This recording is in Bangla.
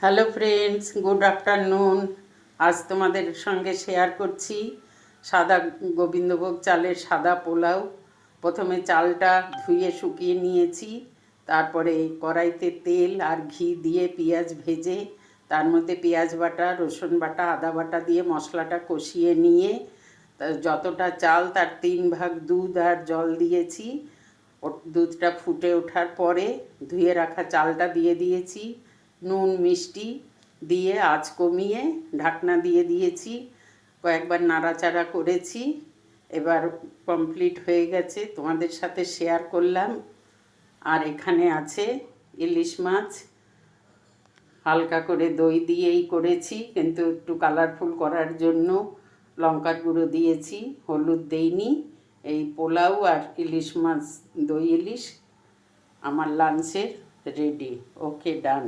Hello friends, good afternoon. আজ তোমাদের সঙ্গে শেয়ার করছি সাদা গোবিন্দভোগ চালের সাদা পোলাও। প্রথমে চালটা ধুয়ে শুকিয়ে নিয়েছি, তারপরে কড়াইতে তেল আর ঘি দিয়ে পেঁয়াজ ভেজে তার মধ্যে পেঁয়াজ বাটা, রসুন বাটা, আদা বাটা দিয়ে মশলাটা কষিয়ে নিয়ে যতটা চাল তার 3 ভাগ দুধ আর জল দিয়েছি। দুধটা ফুটে ওঠার পরে ধুয়ে রাখা চালটা দিয়ে দিয়েছি, নুন মিষ্টি দিয়ে আঁচ কমিয়ে ঢাকনা দিয়ে দিয়েছি। কয়েকবার নাড়াচাড়া করেছি। এবার কমপ্লিট হয়ে গেছে, তোমাদের সাথে শেয়ার করলাম। আর এখানে আছে ইলিশ মাছ, হালকা করে দই দিয়েই করেছি, কিন্তু একটু কালারফুল করার জন্য লঙ্কার গুঁড়ো দিয়েছি, হলুদ দেইনি। এই পোলাও আর ইলিশ মাছ, দই ইলিশ আমার লাঞ্চের রেডি। ওকে, ডান।